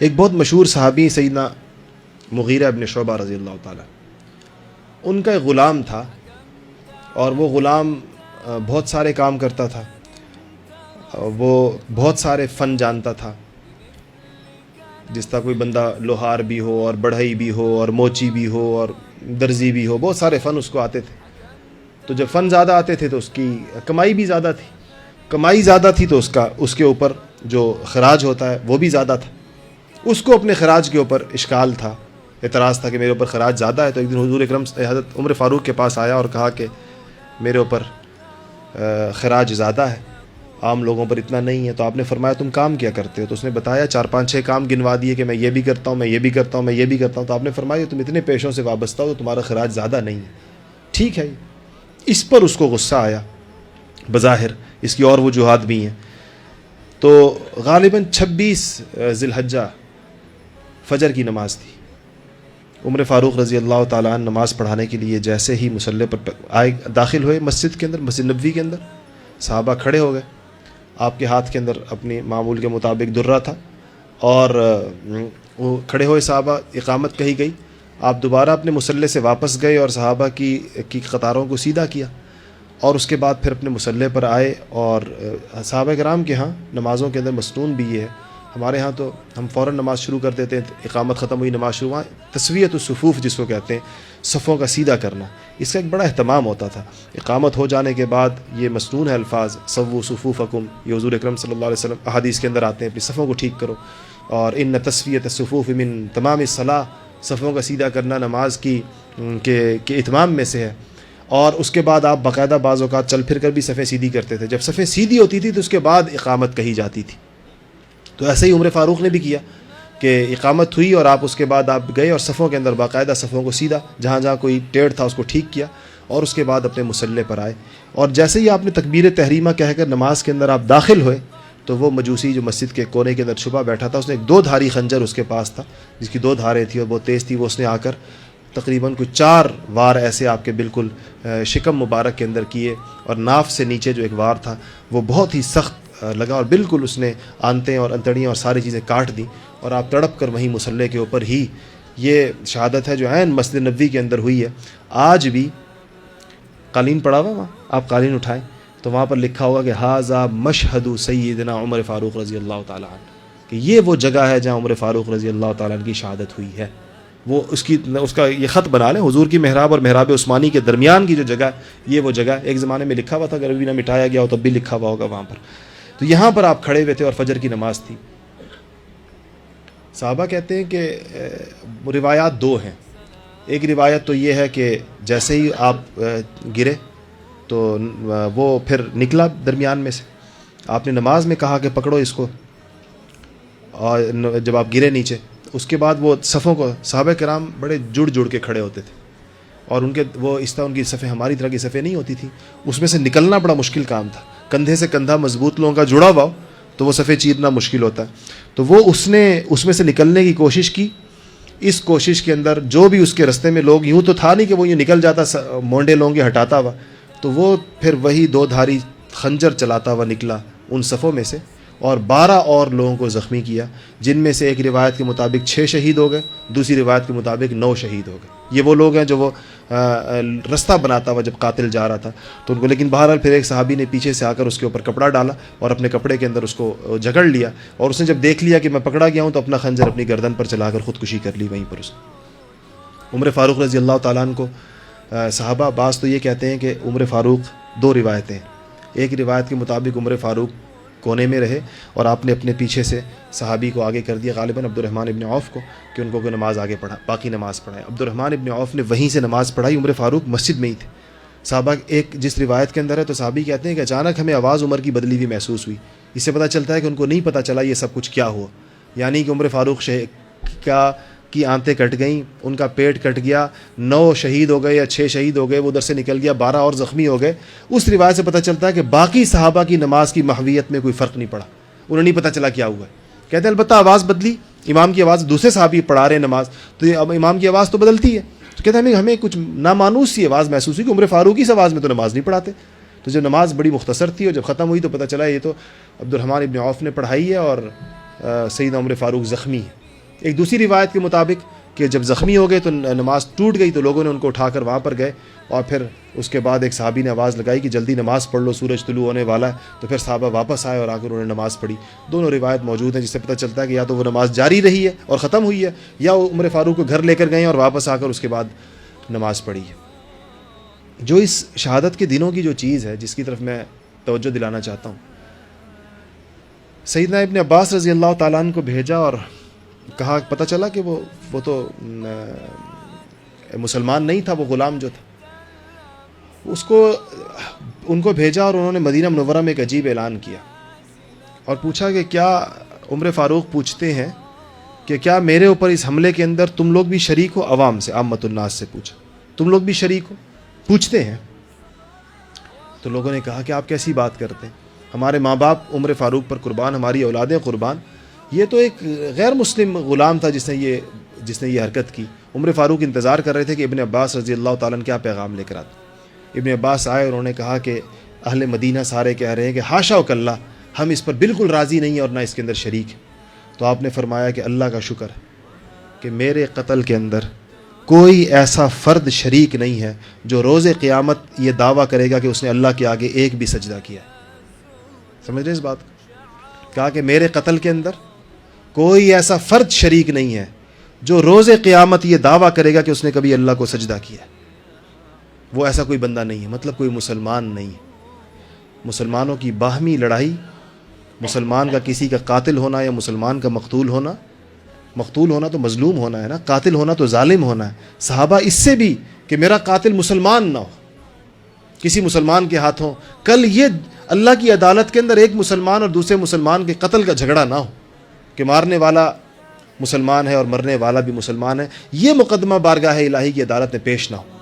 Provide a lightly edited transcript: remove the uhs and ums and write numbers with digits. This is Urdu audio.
ایک بہت مشہور صحابی سیدنا مغیرہ ابن شعبہ رضی اللہ تعالیٰ، ان کا ایک غلام تھا، اور وہ غلام بہت سارے کام کرتا تھا، وہ بہت سارے فن جانتا تھا، جس طرح کوئی بندہ لوہار بھی ہو اور بڑھئی بھی ہو اور موچی بھی ہو اور درزی بھی ہو، بہت سارے فن اس کو آتے تھے۔ تو جب فن زیادہ آتے تھے تو اس کی کمائی بھی زیادہ تھی، کمائی زیادہ تھی تو اس کے اوپر جو خراج ہوتا ہے وہ بھی زیادہ تھا۔ اس کو اپنے خراج کے اوپر اشکال تھا، اعتراض تھا کہ میرے اوپر خراج زیادہ ہے۔ تو ایک دن حضور اکرم حضرت عمر فاروق کے پاس آیا اور کہا کہ میرے اوپر خراج زیادہ ہے، عام لوگوں پر اتنا نہیں ہے۔ تو آپ نے فرمایا تم کام کیا کرتے ہو؟ تو اس نے بتایا 4-5-6 کام گنوا دیے کہ میں یہ بھی کرتا ہوں، میں یہ بھی کرتا ہوں، میں یہ بھی کرتا ہوں۔ تو آپ نے فرمایا تم اتنے پیشوں سے وابستہ ہو تو تمہارا خراج زیادہ نہیں ہے، ٹھیک ہے۔ اس پر اس کو غصہ آیا، بظاہر اس کی اور وجوہات بھی ہیں۔ تو غالباً 26 ذی الحجہ فجر کی نماز تھی۔ عمر فاروق رضی اللہ تعالیٰ عنہ نماز پڑھانے کے لیے جیسے ہی مصلی پر آئے، داخل ہوئے مسجد کے اندر، مسجد نبوی کے اندر، صحابہ کھڑے ہو گئے۔ آپ کے ہاتھ کے اندر اپنی معمول کے مطابق درہ تھا، اور وہ کھڑے ہوئے صحابہ، اقامت کہی گئی، آپ دوبارہ اپنے مصلی سے واپس گئے اور صحابہ کی قطاروں کو سیدھا کیا، اور اس کے بعد پھر اپنے مصلی پر آئے۔ اور صحابہ کرام کے ہاں نمازوں کے اندر مسنون بھی یہ ہے، ہمارے ہاں تو ہم فوراً نماز شروع کر دیتے ہیں، اقامت ختم ہوئی نماز شروع، تسویۃ الصفوف جس کو کہتے ہیں، صفوں کا سیدھا کرنا، اس کا ایک بڑا اہتمام ہوتا تھا۔ اقامت ہو جانے کے بعد یہ مسنون ہے الفاظ، سووا صفوفکم، یہ حضور اکرم صلی اللہ علیہ وسلم احادیث کے اندر آتے ہیں، اپنی صفوں کو ٹھیک کرو، اور ان تسویۃ الصفوف من تمام الصلاۃ، صفوں کا سیدھا کرنا نماز کے اتمام میں سے ہے۔ اور اس کے بعد آپ باقاعدہ بعض اوقات چل پھر کر بھی صفیں سیدھی کرتے تھے، جب صفیں سیدھی ہوتی تھی تو اس کے بعد اقامت کہی جاتی تھی۔ تو ایسے ہی عمر فاروق نے بھی کیا کہ اقامت ہوئی اور آپ اس کے بعد آپ گئے اور صفوں کے اندر باقاعدہ صفوں کو سیدھا، جہاں جہاں کوئی ٹیڑھ تھا اس کو ٹھیک کیا، اور اس کے بعد اپنے مصلی پر آئے۔ اور جیسے ہی آپ نے تکبیر تحریمہ کہہ کر نماز کے اندر آپ داخل ہوئے تو وہ مجوسی جو مسجد کے کونے کے اندر چھپا بیٹھا تھا، اس نے ایک 2 دھاری خنجر اس کے پاس تھا، جس کی 2 دھاریں تھیں اور بہت تیز تھی، وہ اس نے آ کر تقریباً کوئی 4 وار ایسے آپ کے بالکل شکم مبارک کے اندر کیے، اور ناف سے نیچے جو ایک وار تھا وہ بہت ہی سخت لگا، اور بالکل اس نے آنتیں اور انتڑیاں اور ساری چیزیں کاٹ دیں، اور آپ تڑپ کر وہیں مصلی کے اوپر ہی، یہ شہادت ہے جو عین مسجد نبوی کے اندر ہوئی ہے۔ آج بھی قالین پڑا ہوا وہاں، آپ قالین اٹھائیں تو وہاں پر لکھا ہوگا کہ ھذا مشہد سیدنا عمر فاروق رضی اللہ تعالیٰ عنہ، کہ یہ وہ جگہ ہے جہاں عمر فاروق رضی اللہ تعالیٰ عنہ کی شہادت ہوئی ہے۔ وہ اس کا یہ خط بنا لیں، حضور کی محراب اور محراب عثمانی کے درمیان کی جو جگہ ہے یہ وہ جگہ ہے، ایک زمانے میں لکھا ہوا تھا، اگر ابھی نہ مٹایا گیا ہو تب بھی لکھا ہوا ہوگا وہاں پر۔ تو یہاں پر آپ کھڑے ہوئے تھے اور فجر کی نماز تھی۔ صحابہ کہتے ہیں کہ روایات 2 ہیں، ایک روایت تو یہ ہے کہ جیسے ہی آپ گرے تو وہ پھر نکلا درمیان میں سے، آپ نے نماز میں کہا کہ پکڑو اس کو، اور جب آپ گرے نیچے اس کے بعد وہ صفوں کو، صحابہ کرام بڑے جڑ کے کھڑے ہوتے تھے، اور وہ اس طرح ان کی صفیں ہماری طرح کی صفیں نہیں ہوتی تھیں، اس میں سے نکلنا بڑا مشکل کام تھا، کندھے سے کندھا مضبوط لوگوں کا جڑا ہوا تو وہ صفیں چیرنا مشکل ہوتا ہے۔ تو وہ اس نے اس میں سے نکلنے کی کوشش کی، اس کوشش کے اندر جو بھی اس کے رستے میں لوگ، یوں تو تھا نہیں کہ وہ یوں نکل جاتا مونڈے لوگوں کے ہٹاتا ہوا، تو وہ پھر وہی 2 دھاری خنجر چلاتا ہوا نکلا ان صفوں میں سے، اور 12 اور لوگوں کو زخمی کیا، جن میں سے ایک روایت کے مطابق 6 شہید ہو گئے، دوسری روایت کے مطابق 9 شہید ہو گئے۔ یہ وہ لوگ ہیں جو وہ رستہ بناتا ہوا جب قاتل جا رہا تھا تو ان کو، لیکن بہرحال پھر ایک صحابی نے پیچھے سے آ کر اس کے اوپر کپڑا ڈالا اور اپنے کپڑے کے اندر اس کو جھگڑ لیا، اور اس نے جب دیکھ لیا کہ میں پکڑا گیا ہوں تو اپنا خنجر اپنی گردن پر چلا کر خودکشی کر لی وہیں پر اس نے۔ عمر فاروق رضی اللہ تعالیٰ عنہ کو صحابہ بعض تو یہ کہتے ہیں کہ عمر فاروق 2 روایتیں ہیں، ایک روایت کے مطابق عمر فاروق کونے میں رہے اور آپ نے اپنے پیچھے سے صحابی کو آگے کر دیا، غالباً عبد الرحمن ابن عوف کو، کہ ان کو کوئی نماز آگے پڑھا، باقی نماز پڑھائے۔ عبد الرحمن ابن عوف نے وہیں سے نماز پڑھائی، عمر فاروق مسجد میں ہی تھے۔ صحابہ ایک جس روایت کے اندر ہے تو صحابی کہتے ہیں کہ اچانک ہمیں آواز عمر کی بدلی ہوئی محسوس ہوئی، اس سے پتہ چلتا ہے کہ ان کو نہیں پتہ چلا یہ سب کچھ کیا ہوا، یعنی کہ عمر فاروق کی آنتیں کٹ گئیں، ان کا پیٹ کٹ گیا، 9 شہید ہو گئے یا 6 شہید ہو گئے، وہ ادھر سے نکل گیا، 12 اور زخمی ہو گئے۔ اس روایت سے پتہ چلتا ہے کہ باقی صحابہ کی نماز کی محویت میں کوئی فرق نہیں پڑا، انہیں نہیں پتہ چلا کیا ہوا ہے۔ کہتے ہیں البتہ آواز بدلی، امام کی آواز، دوسرے صحابی پڑھا رہے ہیں نماز تو اب امام کی آواز تو بدلتی ہے، تو کہتے ہیں ہمیں کچھ نامانوس سی آواز محسوس ہوئی کہ عمر فاروق اس آواز میں تو نماز نہیں پڑھاتے۔ تو جب نماز بڑی مختصر تھی اور جب ختم ہوئی تو پتہ چلا یہ تو عبد الرحمن ابن عوف نے پڑھائی ہے اور سیدنا عمر فاروق زخمی ہے۔ ایک دوسری روایت کے مطابق کہ جب زخمی ہو گئے تو نماز ٹوٹ گئی، تو لوگوں نے ان کو اٹھا کر وہاں پر گئے، اور پھر اس کے بعد ایک صحابی نے آواز لگائی کہ جلدی نماز پڑھ لو، سورج طلوع ہونے والا ہے، تو پھر صحابہ واپس آئے اور آ کر انہوں نے نماز پڑھی۔ دونوں روایت موجود ہیں، جس سے پتہ چلتا ہے کہ یا تو وہ نماز جاری رہی ہے اور ختم ہوئی ہے، یا وہ عمر فاروق کو گھر لے کر گئے اور واپس آ کر اس کے بعد نماز پڑھی ہے۔ جو اس شہادت کے دنوں کی جو چیز ہے جس کی طرف میں توجہ دلانا چاہتا ہوں، سیدنا ابن عباس رضی اللہ تعالیٰ عنہ کو بھیجا اور کہا، پتہ چلا کہ وہ تو مسلمان نہیں تھا، وہ غلام جو تھا، ان کو بھیجا اور انہوں نے مدینہ منورہ میں ایک عجیب اعلان کیا اور پوچھا کہ کیا عمر فاروق پوچھتے ہیں کہ کیا میرے اوپر اس حملے کے اندر تم لوگ بھی شریک ہو؟ عوام سے، عامت الناس سے پوچھا، تم لوگ بھی شریک ہو؟ پوچھتے ہیں۔ تو لوگوں نے کہا کہ آپ کیسی بات کرتے ہیں، ہمارے ماں باپ عمر فاروق پر قربان، ہماری اولادیں قربان، یہ تو ایک غیر مسلم غلام تھا جس نے یہ حرکت کی۔ عمر فاروق انتظار کر رہے تھے کہ ابن عباس رضی اللہ تعالیٰ عنہ کیا پیغام لے کر آتے۔ ابن عباس آئے اور انہوں نے کہا کہ اہل مدینہ سارے کہہ رہے ہیں کہ حاشا وکلا، ہم اس پر بالکل راضی نہیں ہیں اور نہ اس کے اندر شریک ہیں۔ تو آپ نے فرمایا کہ اللہ کا شکر ہے کہ میرے قتل کے اندر کوئی ایسا فرد شریک نہیں ہے جو روز قیامت یہ دعویٰ کرے گا کہ اس نے اللہ کے آگے ایک بھی سجدہ کیا ہے۔ سمجھ رہے اس بات کو؟ کہا کہ میرے قتل کے اندر کوئی ایسا فرد شریک نہیں ہے جو روز قیامت یہ دعویٰ کرے گا کہ اس نے کبھی اللہ کو سجدہ کیا ہے۔ وہ ایسا کوئی بندہ نہیں ہے، مطلب کوئی مسلمان نہیں ہے۔ مسلمانوں کی باہمی لڑائی، مسلمان کا کسی کا قاتل ہونا یا مسلمان کا مقتول ہونا تو مظلوم ہونا ہے نا، قاتل ہونا تو ظالم ہونا ہے۔ صحابہ اس سے بھی کہ میرا قاتل مسلمان نہ ہو، کسی مسلمان کے ہاتھوں، کل یہ اللہ کی عدالت کے اندر ایک مسلمان اور دوسرے مسلمان کے قتل کا جھگڑا نہ ہو کہ مارنے والا مسلمان ہے اور مرنے والا بھی مسلمان ہے، یہ مقدمہ بارگاہ الہی کی عدالت میں پیش نہ ہو۔